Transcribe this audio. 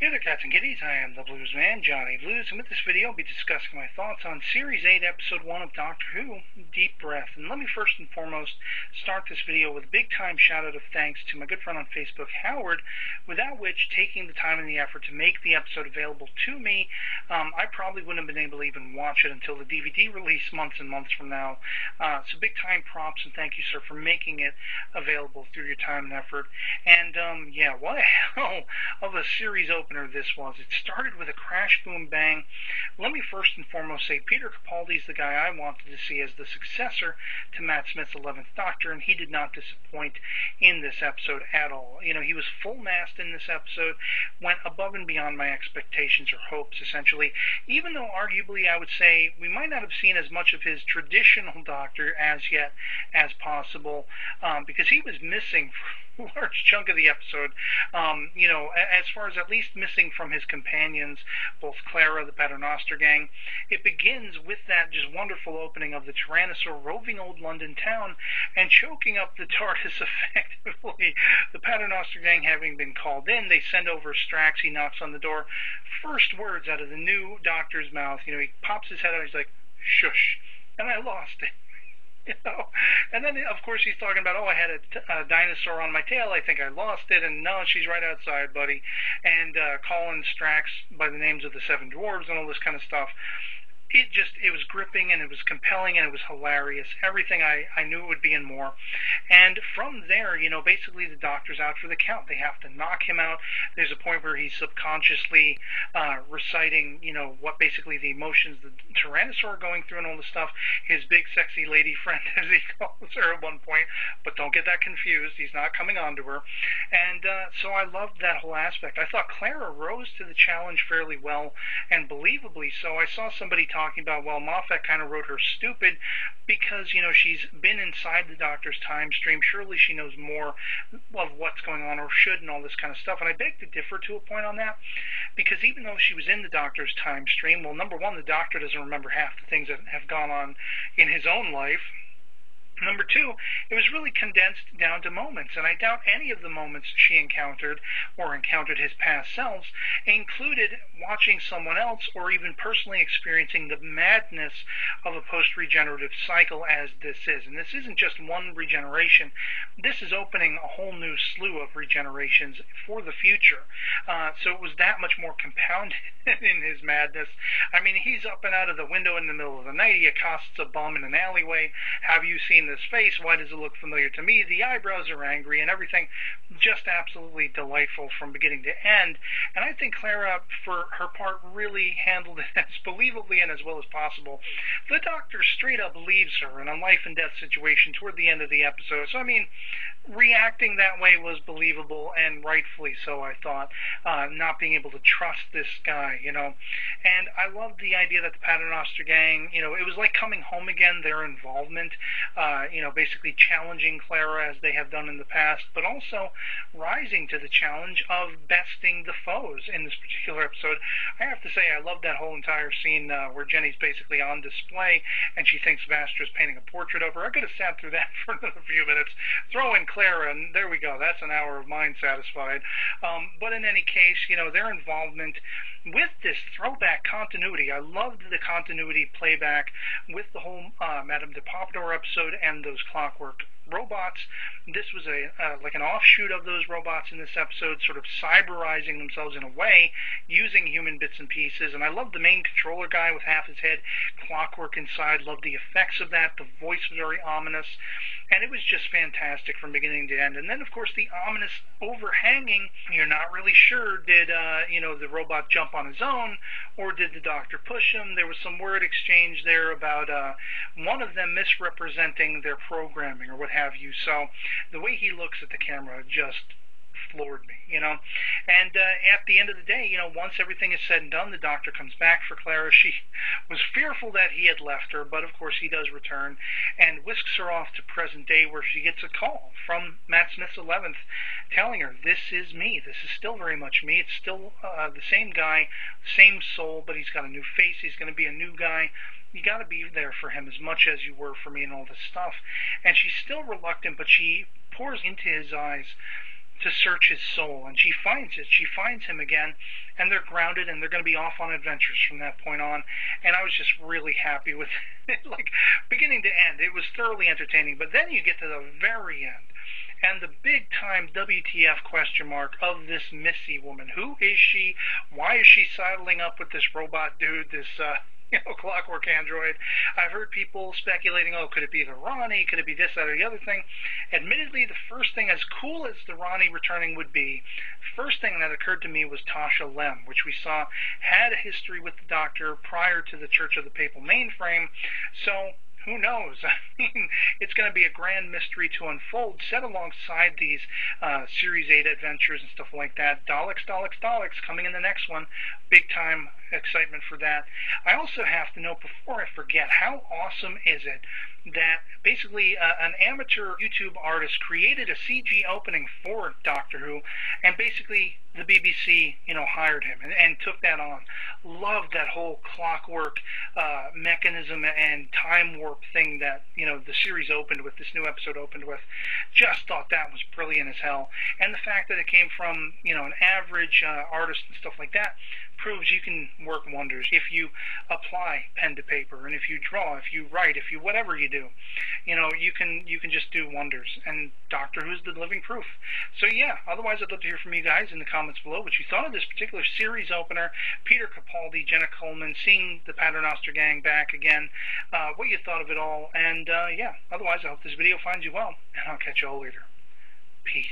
Hey there, cats and kitties. I am the Blues Man, Johnny Blues, and with this video I'll be discussing my thoughts on Series 8, Episode 1 of Doctor Who, Deep Breath. And let me first and foremost start this video with a big-time shout-out of thanks to my good friend on Facebook, Howard, without which, taking the time and the effort to make the episode available to me, I probably wouldn't have been able to even watch it until the DVD release months and months from now. So big-time props, and thank you, sir, for making it available through your time and effort. And, yeah, what a hell of a series opener this was. It started with a crash, boom, bang. Let me first and foremost say Peter Capaldi's the guy I wanted to see as the successor to Matt Smith's 11th Doctor, and he did not disappoint in this episode at all. You know, he was full-mast in this episode, went above and beyond my expectations or hopes, essentially, even though arguably I would say we might not have seen as much of his traditional Doctor as yet as possible, because he was missing for a large chunk of the episode, you know, as far as at least missing from his companions, both Clara, the Paternoster gang. It begins with that just wonderful opening of the Tyrannosaur roving old London town and choking up the TARDIS effectively. The Paternoster gang having been called in, they send over Strax, he knocks on the door. First words out of the new Doctor's mouth, you know, he pops his head out, he's like, shush, and I lost it. You know? And then, of course, he's talking about, oh, I had a dinosaur on my tail, I think I lost it, and no, she's right outside, buddy. And calling Strax by the names of the Seven Dwarves and all this kind of stuff. It was gripping, and it was compelling, and it was hilarious. Everything I knew it would be and more. And from there, you know, basically the Doctor's out for the count. They have to knock him out. There's a point where he's subconsciously reciting, you know, what basically the emotions the Tyrannosaur are going through and all this stuff. His big sexy lady friend, as he calls her at one point. But don't get that confused. He's not coming on to her. And so I loved that whole aspect. I thought Clara rose to the challenge fairly well and believably so. I saw somebody talking about, well, Moffat kind of wrote her stupid because, you know, she's been inside the Doctor's time stream. Surely she knows more of what's going on, or should, and all this kind of stuff. And I beg to differ to a point on that, because even though she was in the Doctor's time stream, well, number one, the Doctor doesn't remember half the things that have gone on in his own life. Number two, it was really condensed down to moments, and I doubt any of the moments she encountered or encountered his past selves included watching someone else or even personally experiencing the madness of a post-regenerative cycle as this is. And this isn't just one regeneration. This is opening a whole new slew of regenerations for the future. So it was that much more compounded in his madness. I mean, he's up and out of the window in the middle of the night. He accosts a bum in an alleyway. Have you seen this face? Why does it look familiar to me? The eyebrows are angry and everything. Just absolutely delightful from beginning to end. And I think Clara, for her part, really handled it as believably and as well as possible. The Doctor straight up leaves her in a life and death situation toward the end of the episode. So, I mean, reacting that way was believable, and rightfully so, I thought. Not being able to trust this guy, you know. And I loved the idea that the Paternoster gang, you know, it was like coming home again, their involvement, you know, basically challenging Clara as they have done in the past, but also rising to the challenge of besting the foes in this particular episode. I have to say, I love that whole entire scene where Jenny's basically on display, and she thinks Vastra's painting a portrait of her. I could have sat through that for another few minutes. Throw in Clara, and there we go. That's an hour of mine satisfied. But in any case, you know, their involvement with this throwback continuity. I loved the continuity playback with the whole Madame de Pompadour episode and those Clockwork robots. This was like an offshoot of those robots in this episode, sort of cyberizing themselves in a way, using human bits and pieces. And I loved the main controller guy with half his head clockwork inside. Loved the effects of that. The voice was very ominous, and it was just fantastic from beginning to end. And then, of course, the ominous overhanging. You're not really sure, did you know, the robot jump on his own, or did the Doctor push him? There was some word exchange there about one of them misrepresenting their programming or what have you. So the way he looks at the camera just floored me, you know. And at the end of the day, you know, once everything is said and done, the Doctor comes back for Clara. She was fearful that he had left her, but of course he does return and whisks her off to present day, where she gets a call from Matt Smith's 11th telling her, this is me. This is still very much me. It's still the same guy, same soul, but he's got a new face. He's going to be a new guy. You got to be there for him as much as you were for me and all this stuff. And she's still reluctant, but she pours into his eyes to search his soul, and she finds it. She finds him again, and they're grounded, and they're going to be off on adventures from that point on. And I was just really happy with it, like beginning to end. It was thoroughly entertaining. But then you get to the very end, and the big time WTF question mark of this Missy woman. Who is she? Why is she sidling up with this robot dude? This clockwork android. I've heard people speculating, oh, could it be the Ronnie? Could it be this, that, or the other thing? Admittedly, the first thing, as cool as the Ronnie returning would be, first thing that occurred to me was Tasha Lem, which we saw had a history with the Doctor prior to the Church of the Papal Mainframe. So who knows? I mean, it's going to be a grand mystery to unfold, set alongside these Series 8 adventures and stuff like that. Daleks, Daleks, Daleks coming in the next one. Big time excitement for that. I also have to note, before I forget, how awesome is it that basically an amateur YouTube artist created a CG opening for Doctor Who, and basically the BBC, hired him and took that on. Loved that whole clockwork mechanism and time warp thing that, the series opened with, this new episode opened with. Just thought that was brilliant as hell. And the fact that it came from, an average artist and stuff like that proves you can work wonders if you apply pen to paper, and if you draw, if you write, if you whatever you do, you can just do wonders. And Doctor Who's the living proof. So yeah, otherwise I'd love to hear from you guys in the comments below what you thought of this particular series opener, Peter Capaldi, Jenna Coleman, seeing the Paternoster gang back again, what you thought of it all, and yeah, otherwise I hope this video finds you well, and I'll catch you all later. Peace.